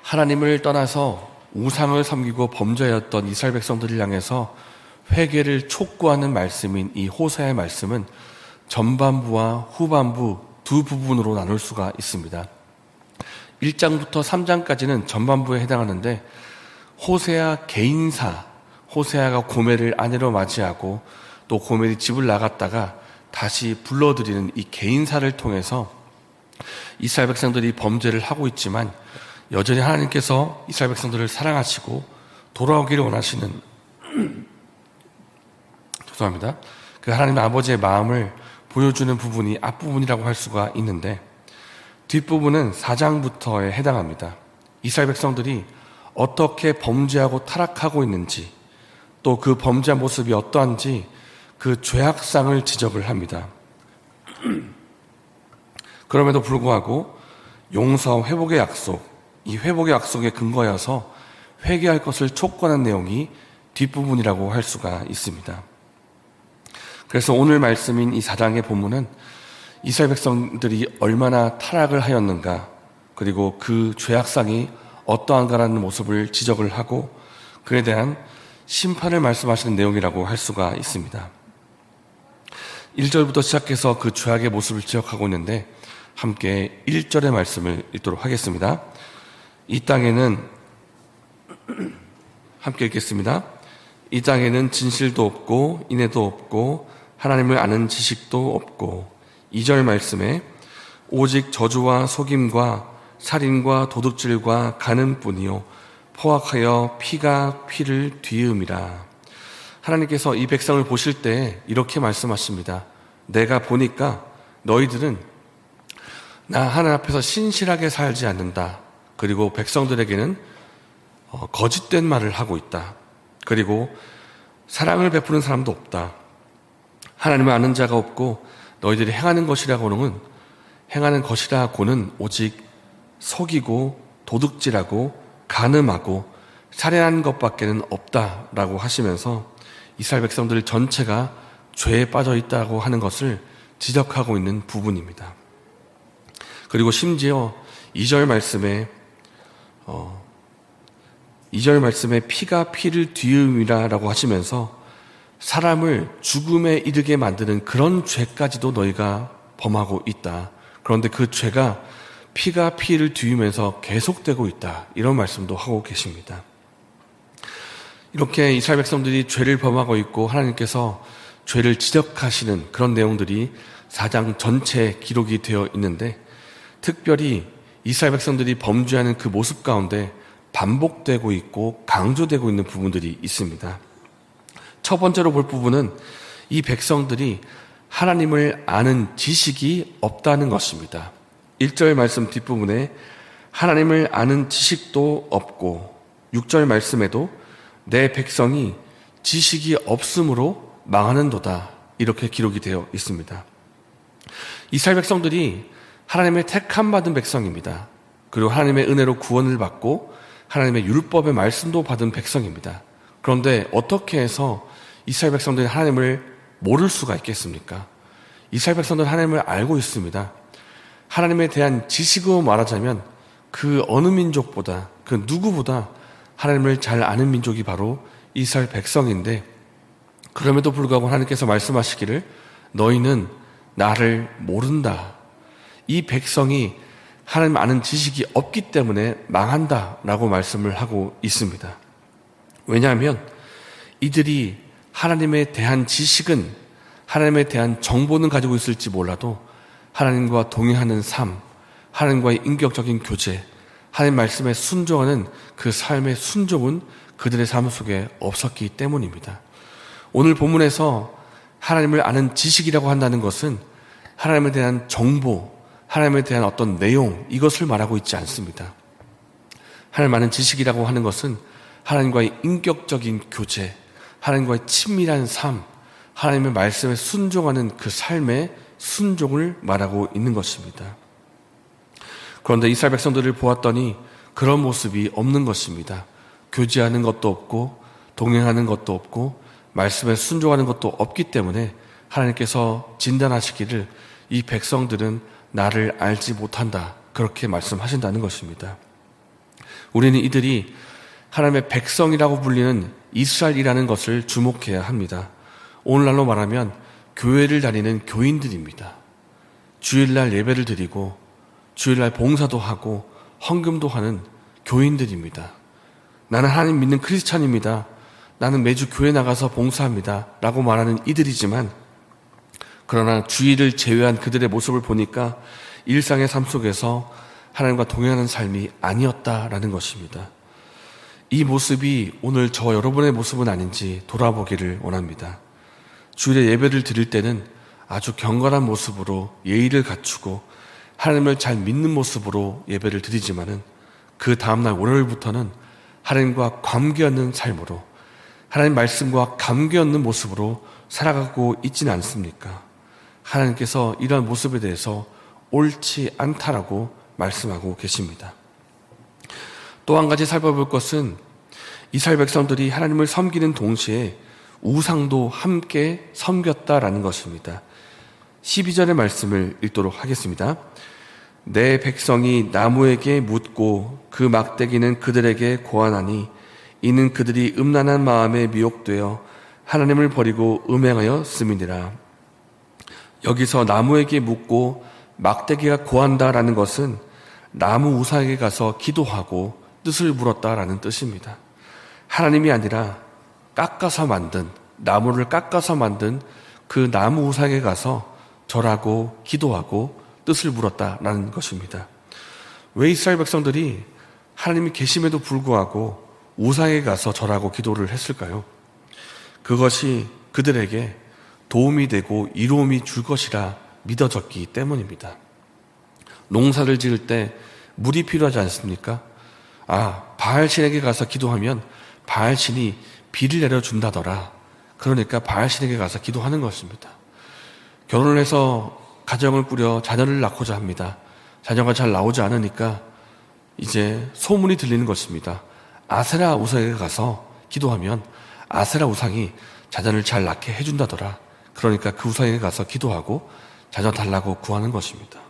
하나님을 떠나서 우상을 섬기고 범죄였던 이스라엘 백성들을 향해서 회개를 촉구하는 말씀인 이 호세아의 말씀은 전반부와 후반부 두 부분으로 나눌 수가 있습니다. 1장부터 3장까지는 전반부에 해당하는데 호세아 개인사, 호세아가 고멜을 아내로 맞이하고 또 고멜이 집을 나갔다가 다시 불러들이는 이 개인사를 통해서 이스라엘 백성들이 범죄를 하고 있지만 여전히 하나님께서 이스라엘 백성들을 사랑하시고 돌아오기를 원하시는 죄송합니다. 그 하나님 아버지의 마음을 보여주는 부분이 앞부분이라고 할 수가 있는데 뒷부분은 4장부터에 해당합니다. 이스라엘 백성들이 어떻게 범죄하고 타락하고 있는지 또 그 범죄한 모습이 어떠한지 그 죄악상을 지적을 합니다. 그럼에도 불구하고 용서와 회복의 약속, 이 회복의 약속에 근거여서 회개할 것을 촉구하는 내용이 뒷부분이라고 할 수가 있습니다. 그래서 오늘 말씀인 이 4장의 본문은 이스라엘 백성들이 얼마나 타락을 하였는가, 그리고 그 죄악상이 어떠한가라는 모습을 지적을 하고 그에 대한 심판을 말씀하시는 내용이라고 할 수가 있습니다. 1절부터 시작해서 그 죄악의 모습을 지적하고 있는데 함께 1절의 말씀을 읽도록 하겠습니다. 이 땅에는 함께 읽겠습니다. 이 땅에는 진실도 없고 인애도 없고 하나님을 아는 지식도 없고 2절 말씀에 오직 저주와 속임과 살인과 도둑질과 간음뿐이요 포악하여 피가 피를 뒤음이라. 하나님께서 이 백성을 보실 때 이렇게 말씀하십니다. 내가 보니까 너희들은 나 하나님 앞에서 신실하게 살지 않는다. 그리고 백성들에게는 거짓된 말을 하고 있다. 그리고 사랑을 베푸는 사람도 없다. 하나님을 아는 자가 없고 너희들이 행하는 것이라고는 오직 속이고 도둑질하고 간음하고 살인하는 것밖에는 없다라고 하시면서 이스라엘 백성들 전체가 죄에 빠져 있다고 하는 것을 지적하고 있는 부분입니다. 그리고 심지어 2절 말씀에 피가 피를 뒤음이라고 하시면서 사람을 죽음에 이르게 만드는 그런 죄까지도 너희가 범하고 있다. 그런데 그 죄가 피가 피를 뒤우면서 계속되고 있다. 이런 말씀도 하고 계십니다. 이렇게 이스라엘 백성들이 죄를 범하고 있고 하나님께서 죄를 지적하시는 그런 내용들이 4장 전체에 기록이 되어 있는데 특별히 이스라엘 백성들이 범죄하는 그 모습 가운데 반복되고 있고 강조되고 있는 부분들이 있습니다. 첫 번째로 볼 부분은 이 백성들이 하나님을 아는 지식이 없다는 것입니다. 1절 말씀 뒷부분에 하나님을 아는 지식도 없고 6절 말씀에도 내 백성이 지식이 없으므로 망하는도다 이렇게 기록이 되어 있습니다. 이스라엘 백성들이 하나님의 택함 받은 백성입니다. 그리고 하나님의 은혜로 구원을 받고 하나님의 율법의 말씀도 받은 백성입니다. 그런데 어떻게 해서 이스라엘 백성들이 하나님을 모를 수가 있겠습니까? 이스라엘 백성들은 하나님을 알고 있습니다. 하나님에 대한 지식으로 말하자면 그 어느 민족보다 그 누구보다 하나님을 잘 아는 민족이 바로 이스라엘 백성인데 그럼에도 불구하고 하나님께서 말씀하시기를 너희는 나를 모른다. 이 백성이 하나님 아는 지식이 없기 때문에 망한다라고 말씀을 하고 있습니다. 왜냐하면 이들이 하나님에 대한 지식은 하나님에 대한 정보는 가지고 있을지 몰라도 하나님과 동행하는 삶, 하나님과의 인격적인 교제, 하나님 말씀에 순종하는 그 삶의 순종은 그들의 삶 속에 없었기 때문입니다. 오늘 본문에서 하나님을 아는 지식이라고 한다는 것은 하나님에 대한 정보, 하나님에 대한 어떤 내용, 이것을 말하고 있지 않습니다. 하나님 아는 지식이라고 하는 것은 하나님과의 인격적인 교제, 하나님과의 친밀한 삶, 하나님의 말씀에 순종하는 그 삶의 순종을 말하고 있는 것입니다. 그런데 이스라엘 백성들을 보았더니 그런 모습이 없는 것입니다. 교제하는 것도 없고 동행하는 것도 없고 말씀에 순종하는 것도 없기 때문에 하나님께서 진단하시기를 이 백성들은 나를 알지 못한다. 그렇게 말씀하신다는 것입니다. 우리는 이들이 하나님의 백성이라고 불리는 이스라엘이라는 것을 주목해야 합니다. 오늘날로 말하면 교회를 다니는 교인들입니다. 주일날 예배를 드리고 주일날 봉사도 하고 헌금도 하는 교인들입니다. 나는 하나님 믿는 크리스찬입니다. 나는 매주 교회 나가서 봉사합니다. 라고 말하는 이들이지만, 그러나 주일을 제외한 그들의 모습을 보니까 일상의 삶 속에서 하나님과 동행하는 삶이 아니었다라는 것입니다. 이 모습이 오늘 저 여러분의 모습은 아닌지 돌아보기를 원합니다. 주일에 예배를 드릴 때는 아주 경건한 모습으로 예의를 갖추고 하나님을 잘 믿는 모습으로 예배를 드리지만은 그 다음날 월요일부터는 하나님과 관계없는 삶으로, 하나님 말씀과 관계없는 모습으로 살아가고 있지는 않습니까? 하나님께서 이러한 모습에 대해서 옳지 않다라고 말씀하고 계십니다. 또 한 가지 살펴볼 것은 이스라엘 백성들이 하나님을 섬기는 동시에 우상도 함께 섬겼다라는 것입니다. 12절의 말씀을 읽도록 하겠습니다. 내 백성이 나무에게 묻고 그 막대기는 그들에게 고하나니 이는 그들이 음란한 마음에 미혹되어 하나님을 버리고 음행하였음이니라. 여기서 나무에게 묻고 막대기가 고한다라는 것은 나무 우상에게 가서 기도하고 뜻을 물었다라는 뜻입니다. 하나님이 아니라 나무를 깎아서 만든 그 나무 우상에 가서 절하고 기도하고 뜻을 물었다라는 것입니다. 왜 이스라엘 백성들이 하나님이 계심에도 불구하고 우상에 가서 절하고 기도를 했을까요? 그것이 그들에게 도움이 되고 이로움이 줄 것이라 믿어졌기 때문입니다. 농사를 지을 때 물이 필요하지 않습니까? 바알신에게 가서 기도하면 바알신이 비를 내려준다더라. 그러니까 바알신에게 가서 기도하는 것입니다. 결혼을 해서 가정을 꾸려 자녀를 낳고자 합니다. 자녀가 잘 나오지 않으니까 이제 소문이 들리는 것입니다. 아세라 우상에게 가서 기도하면 아세라 우상이 자녀를 잘 낳게 해준다더라. 그러니까 그 우상에게 가서 기도하고 자녀 달라고 구하는 것입니다.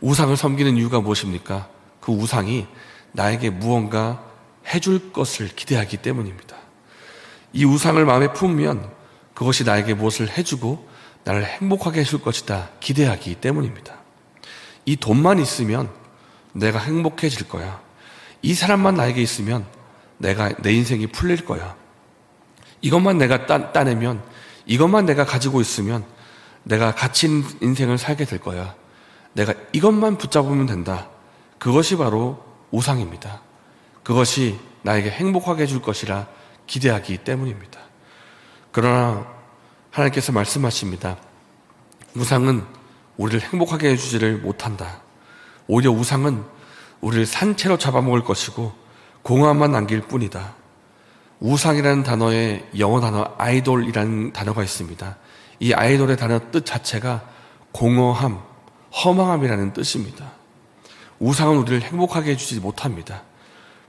우상을 섬기는 이유가 무엇입니까? 그 우상이 나에게 무언가 해줄 것을 기대하기 때문입니다. 이 우상을 마음에 품으면 그것이 나에게 무엇을 해주고 나를 행복하게 해줄 것이다 기대하기 때문입니다. 이 돈만 있으면 내가 행복해질 거야. 이 사람만 나에게 있으면 내 인생이 풀릴 거야. 이것만 내가 따내면, 이것만 내가 가지고 있으면 내가 가치 있는 인생을 살게 될 거야. 내가 이것만 붙잡으면 된다. 그것이 바로 우상입니다. 그것이 나에게 행복하게 해줄 것이라 기대하기 때문입니다. 그러나 하나님께서 말씀하십니다. 우상은 우리를 행복하게 해주지를 못한다. 오히려 우상은 우리를 산채로 잡아먹을 것이고 공허함만 남길 뿐이다. 우상이라는 단어에 영어 단어 아이돌이라는 단어가 있습니다. 이 아이돌의 단어 뜻 자체가 공허함, 허망함이라는 뜻입니다. 우상은 우리를 행복하게 해주지 못합니다.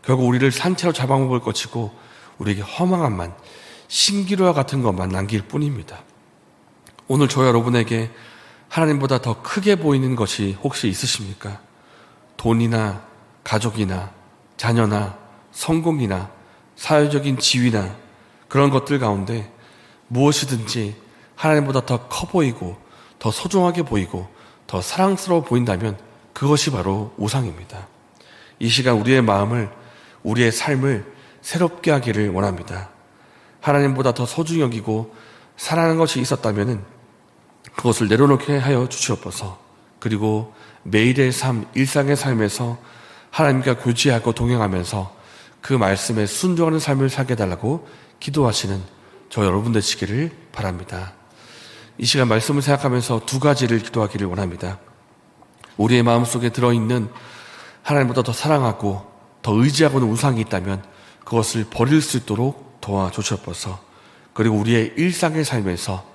결국 우리를 산채로 잡아먹을 것이고 우리에게 허망함만, 신기루와 같은 것만 남길 뿐입니다. 오늘 저 여러분에게 하나님보다 더 크게 보이는 것이 혹시 있으십니까? 돈이나 가족이나 자녀나 성공이나 사회적인 지위나 그런 것들 가운데 무엇이든지 하나님보다 더 커 보이고 더 소중하게 보이고 더 사랑스러워 보인다면 그것이 바로 우상입니다. 이 시간 우리의 마음을, 우리의 삶을 새롭게 하기를 원합니다. 하나님보다 더 소중히 여기고 사랑하는 것이 있었다면 그것을 내려놓게 하여 주시옵소서. 그리고 매일의 삶, 일상의 삶에서 하나님과 교제하고 동행하면서 그 말씀에 순종하는 삶을 살게 해달라고 기도하시는 저 여러분 되시기를 바랍니다. 이 시간 말씀을 생각하면서 두 가지를 기도하기를 원합니다. 우리의 마음속에 들어있는 하나님보다 더 사랑하고 더 의지하고 있는 우상이 있다면 그것을 버릴 수 있도록 도와주시옵소서. 그리고 우리의 일상의 삶에서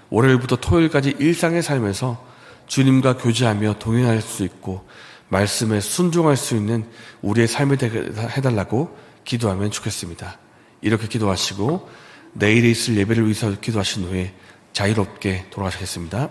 월요일부터 토요일까지 일상의 삶에서 주님과 교제하며 동행할 수 있고 말씀에 순종할 수 있는 우리의 삶이 되게 해달라고 기도하면 좋겠습니다. 이렇게 기도하시고 내일에 있을 예배를 위해서 기도하신 후에 자유롭게 돌아가시겠습니다.